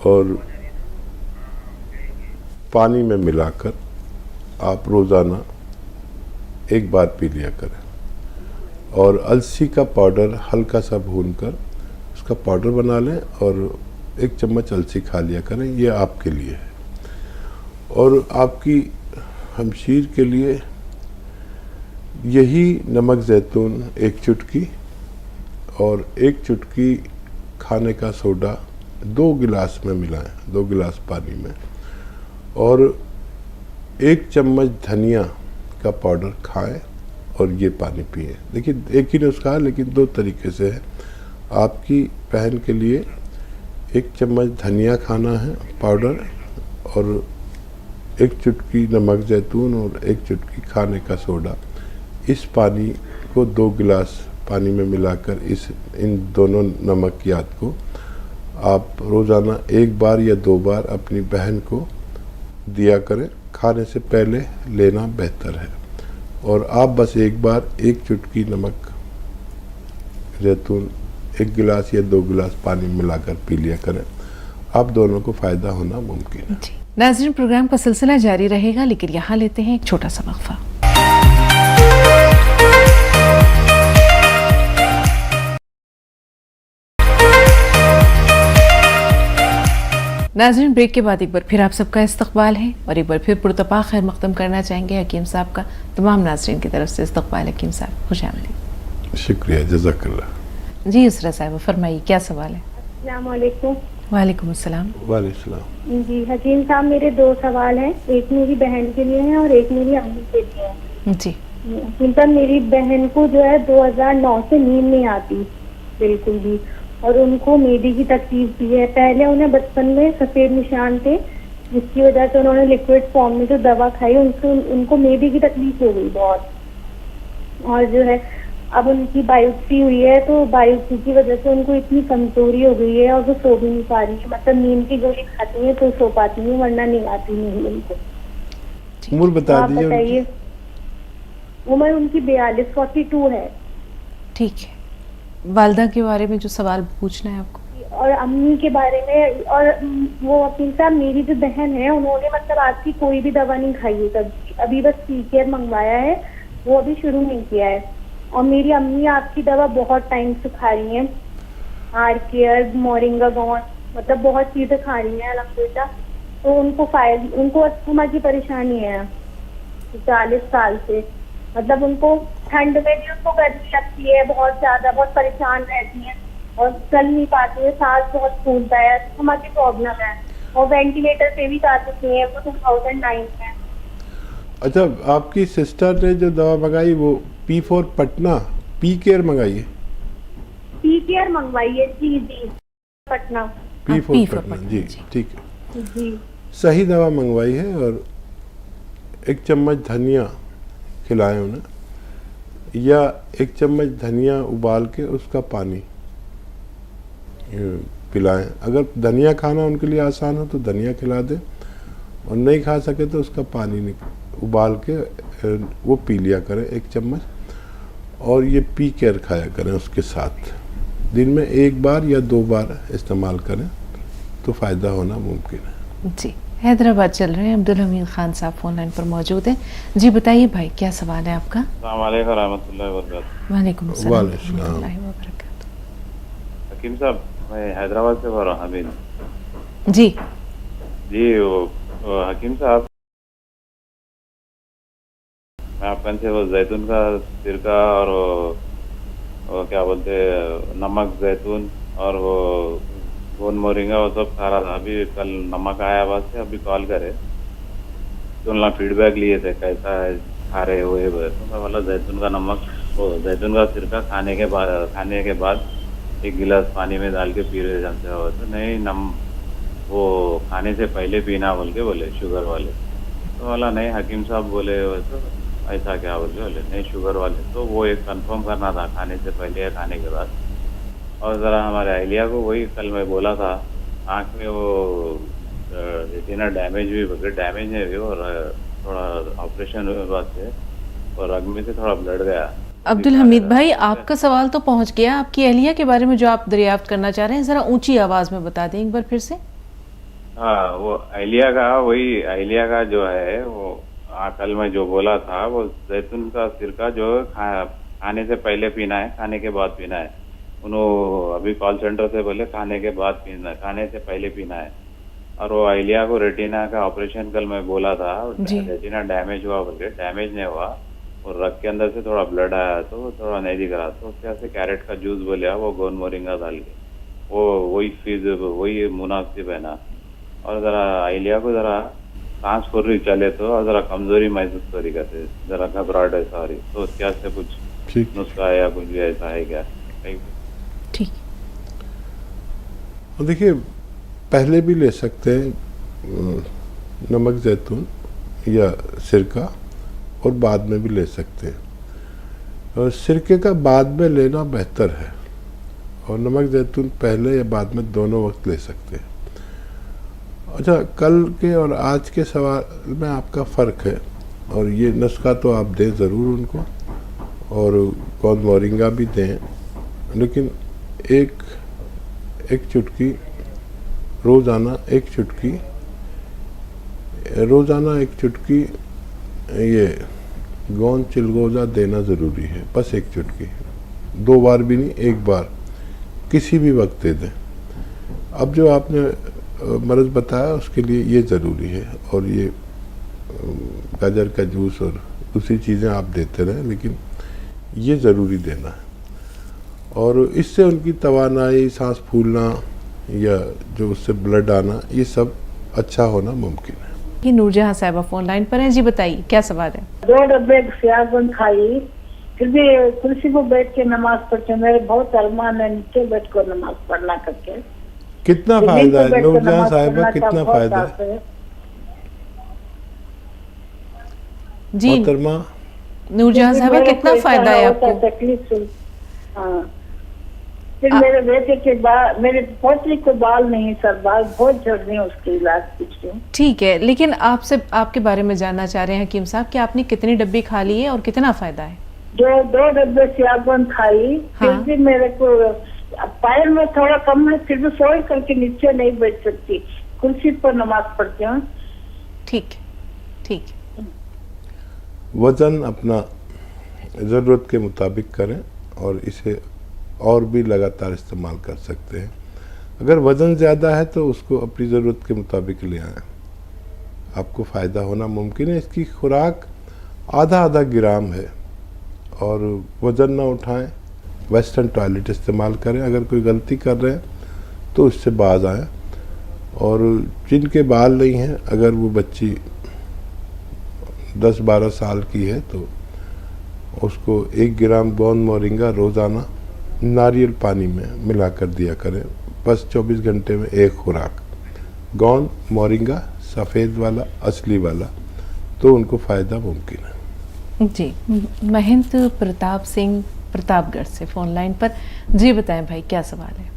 और पानी में मिलाकर आप रोज़ाना 1 बार पी लिया करें, और अलसी का पाउडर हल्का सा भूनकर उसका पाउडर बना लें और 1 चम्मच अलसी खा लिया करें। ये आपके लिए है। और आपकी हमशीर के लिए यही नमक जैतून 1 चुटकी और 1 चुटकी खाने का सोडा 2 गिलास में मिलाएं, 2 गिलास पानी में, और 1 चम्मच धनिया का पाउडर खाएं और ये पानी पिए। देखिए, एक ही नुस्खा है लेकिन 2 तरीके से है। आपकी बहन के लिए 1 चम्मच धनिया खाना है पाउडर, और 1 चुटकी नमक जैतून और 1 चुटकी खाने का सोडा। इस पानी को 2 गिलास पानी में मिलाकर इन दोनों नमकियात को आप रोज़ाना 1 बार या 2 बार अपनी बहन को दिया करें। खाने से पहले लेना बेहतर है। और आप बस 1 बार 1 चुटकी नमक जैतून 1 गिलास या 2 गिलास पानी मिलाकर पी लिया करें। आप दोनों को फ़ायदा होना मुमकिन है। जी नाज़रीन, प्रोग्राम का सिलसिला जारी रहेगा, लेकिन यहाँ लेते हैं एक छोटा सा वक्फा। नाज़रीन, ब्रेक के बाद एक बार फिर आप सबका इस्तकबाल है, और एक बार फिर पुरतपा खैर मक़दम करना चाहेंगे हकीम साहब का। तमाम नाज़रीन की तरफ से इस्तकबाल हकीम साहब, खुशामदीद। शुक्रिया, जज़ाकल्लाह। जी उसरा साहब फरमाइए, क्या सवाल है? अस्सलाम वालेकुम। वालेकुम अस्सलाम। वालेकुम सलाम। जी हकीम साहब, मेरे 2 सवाल हैं। एक मेरी बहन के लिए है और एक मेरी अम्मी के लिए है। जी हकीम साहब, मेरी बहन को जो है 2009 से नींद नहीं आती बिल्कुल भी, और उनको मेदी की तकलीफ भी है। पहले उन्हें बचपन में सफेद निशान थे, जिसकी वजह से उन्होंने लिक्विड फॉर्म में जो दवा खाई उनको मेदी की तकलीफ हो गई बहुत। और जो है अब उनकी बायोप्सी हुई है, तो बायोप्सी की वजह से उनको इतनी कमजोरी हो गई है और वो सो भी नहीं पा रही है। मतलब नींद की गोली खाती है तो सो पाती है, वरना नहीं आती नींद उनको। उम्र बता आप दीजिए बताइए। उम्र उनकी 42 है। ठीक है, वालदा के बारे में जो सवाल पूछना है आपको। और अम्मी के बारे में, और वो वकील साहब मेरी जो बहन है उन्होंने मतलब आज की कोई भी दवा नहीं खाई है कभी, अभी बस पीकेयर मंगवाया है, वो अभी शुरू नहीं किया है। और मेरी अम्मी आपकी दवा बहुत टाइम से खा रही हैं, आर केयर, मोरिंगा गॉन, मतलब बहुत चीजें खा रही हैं अल्हम्दुलिल्लाह। तो उनको अस्थमा की परेशानी है 40 साल से। मतलब उनको ठंड में भी उनको गर्मी लगती है बहुत ज्यादा, बहुत परेशान रहती है और चल नहीं पाती है, सांस बहुत फूलता है, अस्थमा की प्रॉब्लम है और वेंटिलेटर पे भी जा चुकी है वो 2009 में। अच्छा, आपकी सिस्टर ने जो दवा मंगाई वो P4 पटना पी केयर मंगाई है? पीकेयर मंगवाई है जी पटना। P4 P4 पटना पटना, जी, जी। ठीक है, जी सही दवा मंगवाई है। और 1 चम्मच धनिया खिलाएं उन्हें, या 1 चम्मच धनिया उबाल के उसका पानी पिलाएं। अगर धनिया खाना उनके लिए आसान हो तो धनिया खिला दें, और नहीं खा सके तो उसका पानी उबाल के वो पी लिया करें 1 चम्मच। और ये पी केयर खाया करें उसके साथ, दिन में 1 बार या 2 बार इस्तेमाल करें तो फ़ायदा होना मुमकिन है। जी, हैदराबाद चल रहे हैं, अब्दुल हमीद खान साहब फोन लाइन पर मौजूद हैं। जी बताइए भाई, क्या सवाल है आपका? अस्सलाम वालेकुम रहमतुल्लाहि व बरकातुहू। वालेकुम सलाम वालेकुम सलाम। रहमतुल्लाहि व बरकातुहू। हकीम साहब, मैं हैदराबाद से बोल रहा हूँ हमीद। जी जी वो हकीम साहब, मैं आपके से वो जैतून का सिरका और वो क्या बोलते नमक जैतून और वो गोन मोरिंगा वो सब खा रहा था। अभी कल नमक आया बाद से अभी कॉल करे तो उन्होंने फीडबैक लिए थे कैसा है खा रहे हो ये बोले। तो मैं बोला जैतून का नमक वो जैतून का सिरका खाने के बाद 1 गिलास पानी में डाल के पी रहे जानते हो। तो नहीं वो खाने से पहले पीना बोले शुगर वाले। तो बोला नहीं हकीम साहब बोले तो ऐसा क्या बोले नहीं शुगर वाले। तो वो एक कंफर्म करना था खाने से पहले या खाने के बाद। और ज़रा हमारे अहलिया को वही कल मैं बोला था, आँख में वो रेटिना डैमेज है भी, और थोड़ा ऑपरेशन हुए बाद से और रग में से थोड़ा ब्लड गया। अब्दुल हमीद भाई, आपका सवाल तो पहुंच गया। आपकी अहलिया के बारे में जो आप दरियाफ्त करना चाह रहे हैं, जरा ऊंची आवाज में बता दें एक बार फिर से। हाँ, वो अहलिया का जो है वो कल मैं जो बोला था वो जैतून का सिरका जो खाने से पहले पीना है, खाने के बाद पीना है। उन्होंने अभी कॉल सेंटर से बोले खाने के बाद पीना, खाने से पहले पीना है। और वो अहलिया को रेटिना का ऑपरेशन कल मैं बोला था, रेटिना डैमेज हुआ बोले, डैमेज नहीं हुआ और रग के अंदर से थोड़ा ब्लड आया तो थोड़ा नहीं दिख रहा। तो उसके से कैरेट का जूस बोले वो गोन मोरिंगा डाल के वही मुनासिब है ना। और जरा अहलिया को जरा सांस फुर्री चले तो और जरा कमजोरी महसूस करी करते, जरा घबराहट है सारी। तो क्या से कुछ नुस्खा है या कुछ भी ऐसा है क्या? ठीक, देखिए पहले भी ले सकते हैं नमक जैतून या सिरका, और बाद में भी ले सकते हैं। और सिरके का बाद में लेना बेहतर है, और नमक जैतून पहले या बाद में दोनों वक्त ले सकते हैं। अच्छा, कल के और आज के सवाल में आपका फ़र्क है, और ये नुस्खा तो आप दें ज़रूर उनको, और कौन मोरिंगा भी दें, लेकिन एक चुटकी रोज़ाना एक चुटकी ये गौन चिलगोज़ा देना ज़रूरी है। बस 1 चुटकी, 2 बार भी नहीं, 1 बार किसी भी वक्त दे दें। अब जो आपने मर्ज़ बताया उसके लिए ये ज़रूरी है, और ये गाजर का जूस और दूसरी चीज़ें आप देते रहें, लेकिन ये ज़रूरी देना है। और इससे उनकी तवानाई, सांस फूलना या जो उससे ब्लड आना, ये सब अच्छा होना मुमकिन है। ये नूरजहां साहिबा फोन लाइन पर हैं। जी बताइए, क्या सवाल है? 2 डब्बे सियागन खाई, फिर भी कुर्सी को बैठ के नमाज पढ़ते। मेरे बहुत अरमान है नीचे बैठ कर नमाज पढ़ना करके। कितना फायदा है नूरजहां साहिबा, कितना फायदा है? जी मोहतरमा नूरजहां साहबा, मेरे कितना को ऐसा फायदा है होता आपको? तकलीफ से। हाँ, फिर मेरे बेटे के बाल, मेरे पोतरी को बाल नहीं सर, बाल बहुत झड़ रहे हैं, उसके इलाज पूछ रही हूँ। ठीक है, लेकिन आपसे आपके बारे में जानना चाह रहे हैं हकीम साहब कि आपने कितनी डब्बी खा ली है और कितना फायदा है? जो 2 डब्बे सियागन खाई, फिर हाँ। भी मेरे को पैर में थोड़ा कम है, फिर भी फोल्ड करके नीचे नहीं बैठ सकती, कुर्सी पर नमाज पढ़ती हूँ। ठीक ठीक। वज़न अपना ज़रूरत के मुताबिक करें और इसे और भी लगातार इस्तेमाल कर सकते हैं। अगर वज़न ज़्यादा है तो उसको अपनी ज़रूरत के मुताबिक ले आएँ, आपको फ़ायदा होना मुमकिन है। इसकी खुराक आधा ग्राम है और वज़न ना उठाएं, वेस्टर्न टॉयलेट इस्तेमाल करें। अगर कोई गलती कर रहे हैं तो उससे बाज आएँ। और जिनके बाल नहीं हैं, अगर वो बच्ची 10-12 साल की है तो उसको 1 ग्राम गोंद मोरिंगा रोज़ाना नारियल पानी में मिलाकर दिया करें, बस 24 घंटे में 1 खुराक गोंद मोरिंगा, सफ़ेद वाला, असली वाला, तो उनको फ़ायदा मुमकिन है। जी, महंत प्रताप सिंह प्रतापगढ़ से फोन लाइन पर। जी बताएं भाई, क्या सवाल है?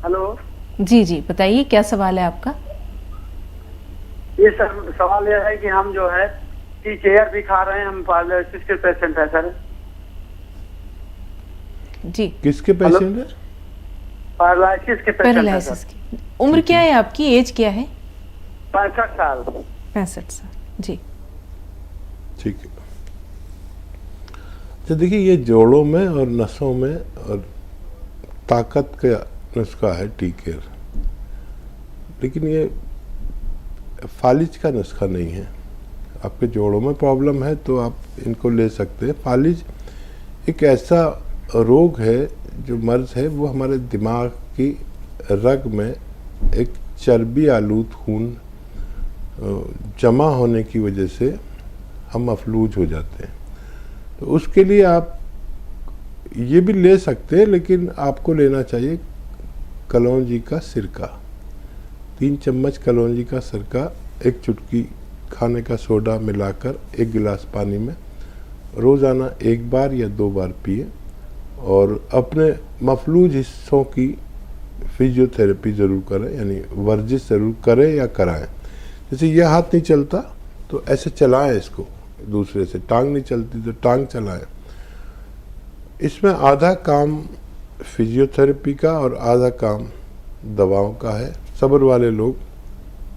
हेलो जी बताइए, क्या सवाल है आपका? ये सर सवाल यह है कि हम जो है केयर भी खा रहे हैं, हम पैरालिसिस के पेशेंट है सर। जी, किसके पेशेंट है? पैरालिसिस के पेशेंट है पैरालिसिस सर। की। उम्र क्या है आपकी, एज क्या है? 65 साल। 65 साल। जी ठीक है। तो देखिए, ये जोड़ों में और नसों में और ताकत का नुस्खा है टी केयर, लेकिन ये फालिज का नुस्खा नहीं है। आपके जोड़ों में प्रॉब्लम है तो आप इनको ले सकते हैं। फालिज एक ऐसा रोग है, जो मर्ज है, वो हमारे दिमाग की रग में एक चर्बी आलूद खून जमा होने की वजह से हम मफलूज हो जाते हैं। तो उसके लिए आप ये भी ले सकते हैं, लेकिन आपको लेना चाहिए कलौंजी का सिरका। 3 चम्मच कलौंजी का सिरका, 1 चुटकी खाने का सोडा मिलाकर 1 गिलास पानी में रोज़ाना 1 बार या 2 बार पिए और अपने मफलूज हिस्सों की फिजियोथेरेपी ज़रूर करें, यानी वर्जिश ज़रूर करें या कराएं। जैसे यह हाथ नहीं चलता तो ऐसे चलाएं इसको दूसरे से, टांग नहीं चलती तो टांग चलाएं। इसमें आधा काम फिजियोथेरेपी का और आधा काम दवाओं का है। सब्र वाले लोग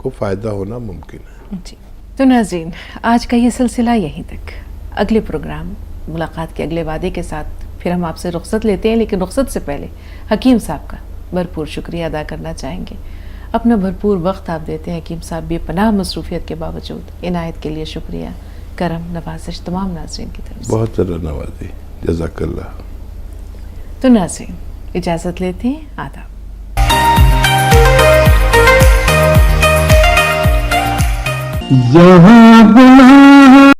को फ़ायदा होना मुमकिन है। जी, तो नाज़रीन, आज का ये सिलसिला यहीं तक। अगले प्रोग्राम मुलाकात के अगले वादे के साथ फिर हम आपसे रुख्सत लेते हैं, लेकिन रुख्सत से पहले हकीम साहब का भरपूर शुक्रिया अदा करना चाहेंगे। अपना भरपूर वक्त आप देते हैं हकीम साहब, बेपनाह मसरूफियत के बावजूद। इनायत के लिए शुक्रिया, करम नवाजिश तमाम नाज़रीन की तरफ से। बहुत ज़्यादा नवाजी, जज़ाकल्लाह। तो नाज़रीन, इजाज़त लेते हैं, आदाब। जहाँ